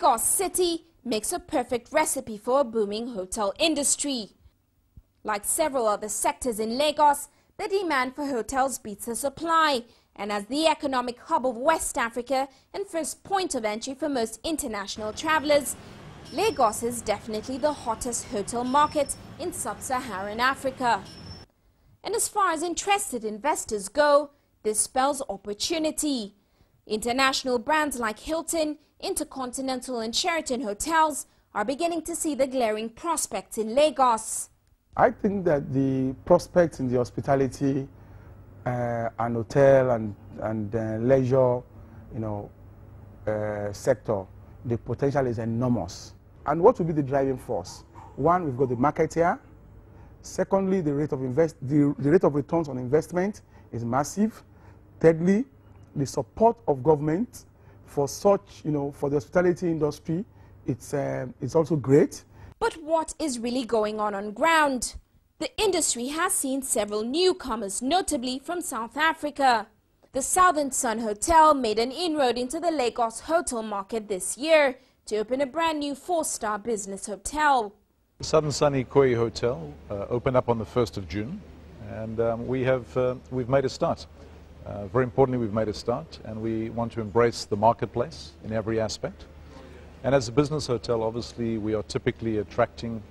Lagos City makes a perfect recipe for a booming hotel industry. Like several other sectors in Lagos, the demand for hotels beats the supply, and as the economic hub of West Africa and first point of entry for most international travelers, Lagos is definitely the hottest hotel market in sub-Saharan Africa. And as far as interested investors go, this spells opportunity. International brands like Hilton, Intercontinental and Sheraton hotels are beginning to see the glaring prospects in Lagos. I think that the prospects in the hospitality and hotel and leisure, sector, the potential is enormous. And what will be the driving force? One, we've got the market here. Secondly, the rate of returns on investment is massive. Thirdly, the support of government for such, for the hospitality industry, it's also great. But what is really going on ground? The industry has seen several newcomers, notably from South Africa. The Southern Sun Hotel made an inroad into the Lagos hotel market this year to open a brand new 4-star business hotel. The Southern Sun Ikoyi Hotel opened up on the 1st of June, and we've made a start. Very importantly, we've made a start, and we want to embrace the marketplace in every aspect. And as a business hotel, obviously, we are typically attracting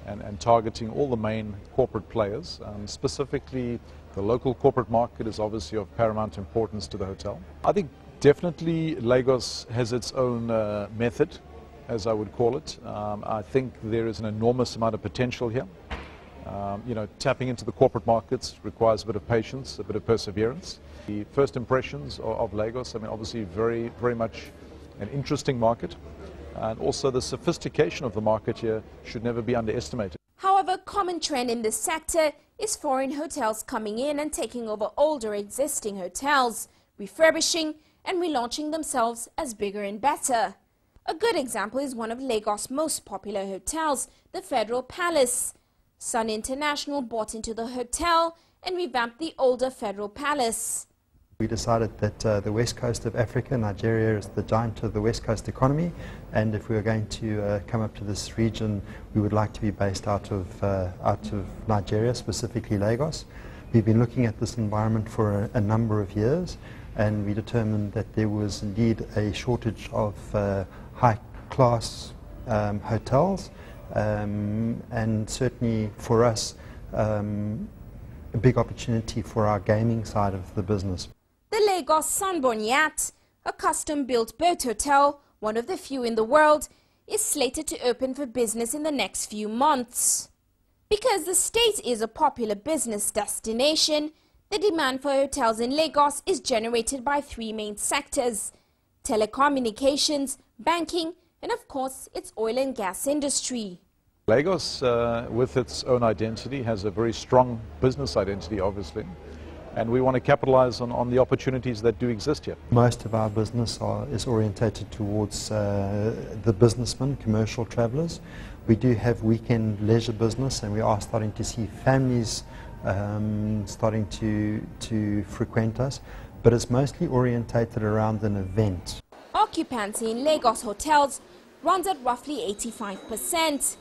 and targeting all the main corporate players. Specifically, the local corporate market is obviously of paramount importance to the hotel. I think definitely Lagos has its own method, as I would call it. I think there is an enormous amount of potential here. Tapping into the corporate markets requires a bit of patience, a bit of perseverance. The first impressions of Lagos, obviously very, very much an interesting market. And also the sophistication of the market here should never be underestimated. However, a common trend in this sector is foreign hotels coming in and taking over older existing hotels, refurbishing and relaunching themselves as bigger and better. A good example is one of Lagos' most popular hotels, the Federal Palace. Sun International bought into the hotel and revamped the older Federal Palace. We decided that the west coast of Africa, Nigeria, is the giant of the west coast economy, and if we were going to come up to this region, we would like to be based out of Nigeria, specifically Lagos. We've been looking at this environment for a number of years, and we determined that there was indeed a shortage of high-class hotels, and certainly for us, a big opportunity for our gaming side of the business. The Lagos Sunburn Yacht, a custom-built boat hotel, one of the few in the world, is slated to open for business in the next few months. Because the state is a popular business destination, the demand for hotels in Lagos is generated by 3 main sectors: telecommunications, banking, and of course its oil and gas industry. Lagos, with its own identity, has a very strong business identity, obviously. And we want to capitalize on the opportunities that do exist here. Most of our business is orientated towards the businessmen, commercial travelers. We do have weekend leisure business, and we are starting to see families starting to frequent us, but it's mostly orientated around an event. Occupancy in Lagos hotels runs at roughly 85%.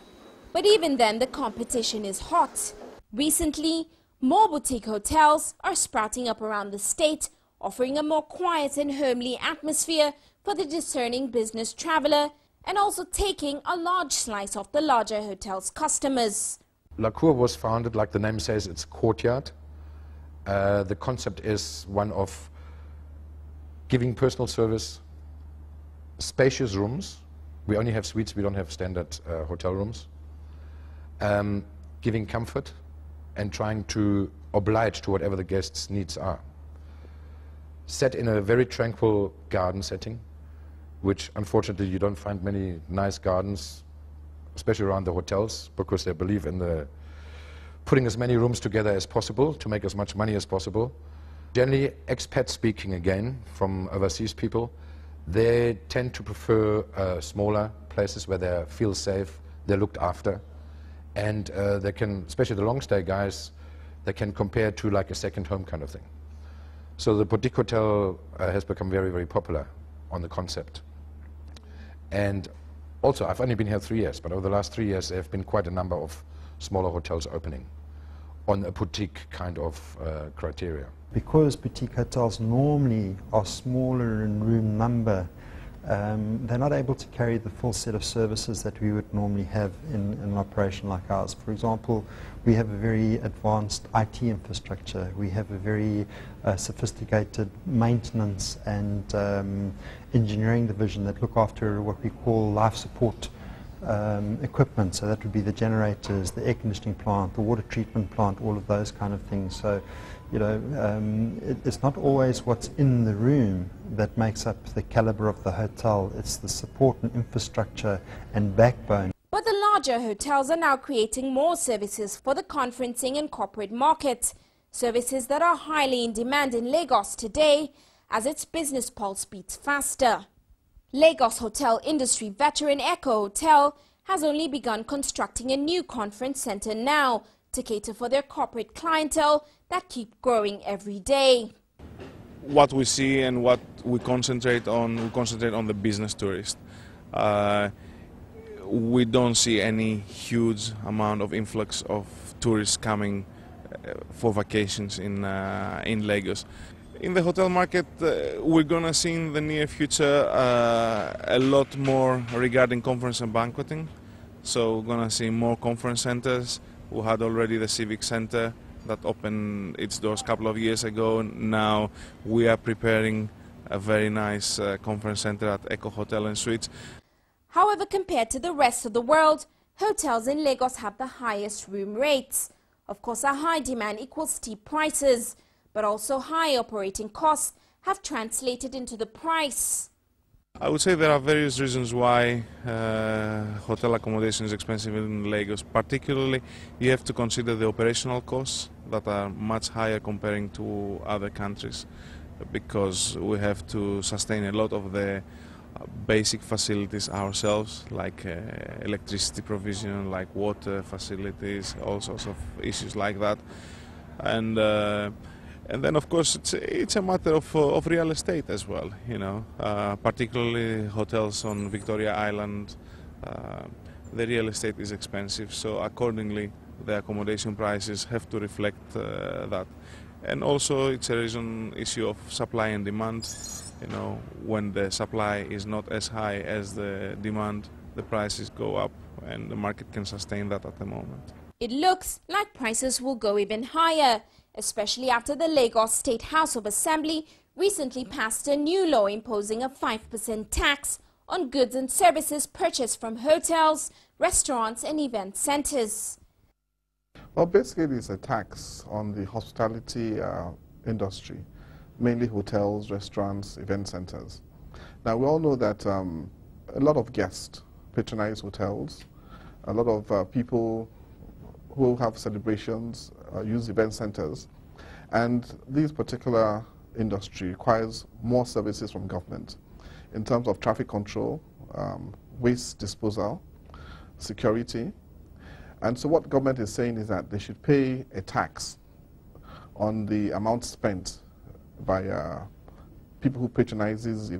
But even then, the competition is hot. Recently, more boutique hotels are sprouting up around the state, offering a more quiet and homely atmosphere for the discerning business traveler, and also taking a large slice of the larger hotel's customers. La Cour was founded, like the name says, it's courtyard. The concept is one of giving personal service, spacious rooms. We only have suites, we don't have standard hotel rooms. Giving comfort and trying to oblige to whatever the guest's needs are. Set in a very tranquil garden setting, which unfortunately you don't find many nice gardens, especially around the hotels, because they believe in putting as many rooms together as possible to make as much money as possible. Generally, expat speaking again, from overseas people, they tend to prefer smaller places where they feel safe, they're looked after. And they can, especially the long stay guys, they can compare to like a second home kind of thing. So the boutique hotel has become very, very popular on the concept. And also, I've only been here 3 years, but over the last 3 years there have been quite a number of smaller hotels opening on a boutique kind of criteria. Because boutique hotels normally are smaller in room number, they're not able to carry the full set of services that we would normally have in an operation like ours. For example, we have a very advanced IT infrastructure. We have a very sophisticated maintenance and engineering division that look after what we call life support equipment. So that would be the generators, the air conditioning plant, the water treatment plant, all of those kind of things. So, you know, it's not always what's in the room that makes up the caliber of the hotel. It's the support and infrastructure and backbone. But the larger hotels are now creating more services for the conferencing and corporate market, services that are highly in demand in Lagos today as its business pulse beats faster. Lagos hotel industry veteran Echo Hotel has only begun constructing a new conference center now to cater for their corporate clientele that keep growing every day. What we see and what we concentrate on the business tourist. We don't see any huge amount of influx of tourists coming for vacations in Lagos. In the hotel market, we're gonna see in the near future a lot more regarding conference and banqueting. So we're gonna see more conference centers. We had already the Civic Center that opened its doors a couple of years ago. Now we are preparing a very nice conference center at Echo Hotel and Suites. However, compared to the rest of the world, hotels in Lagos have the highest room rates. Of course, a high demand equals steep prices, but also high operating costs have translated into the price. I would say there are various reasons why hotel accommodation is expensive in Lagos. Particularly, you have to consider the operational costs that are much higher comparing to other countries, because we have to sustain a lot of the basic facilities ourselves, like electricity provision, like water facilities, all sorts of issues like that. And then, of course, it's a matter of real estate as well, you know, particularly hotels on Victoria Island. The real estate is expensive, so accordingly the accommodation prices have to reflect that. And also it's a issue of supply and demand. You know, when the supply is not as high as the demand, the prices go up, and the market can sustain that at the moment. It looks like prices will go even higher, especially after the Lagos State House of Assembly recently passed a new law imposing a 5% tax on goods and services purchased from hotels, restaurants and event centers. Well, basically it's a tax on the hospitality industry, mainly hotels, restaurants, event centers. Now, we all know that a lot of guests patronize hotels. A lot of people who have celebrations use event centers. And this particular industry requires more services from government in terms of traffic control, waste disposal, security. And so what government is saying is that they should pay a tax on the amount spent by people who patronize these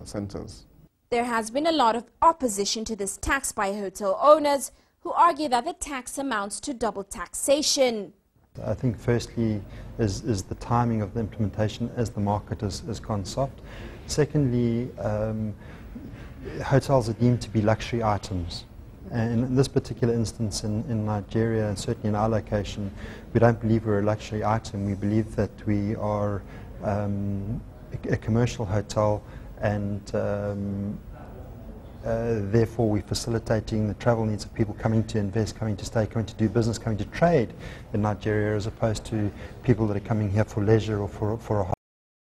centers. There has been a lot of opposition to this tax by hotel owners who argue that the tax amounts to double taxation. I think firstly is the timing of the implementation as the market has gone soft. Secondly, hotels are deemed to be luxury items. And in this particular instance in Nigeria, and certainly in our location, we don't believe we're a luxury item. We believe that we are a commercial hotel, and therefore we're facilitating the travel needs of people coming to invest, coming to stay, coming to do business, coming to trade in Nigeria, as opposed to people that are coming here for leisure or for a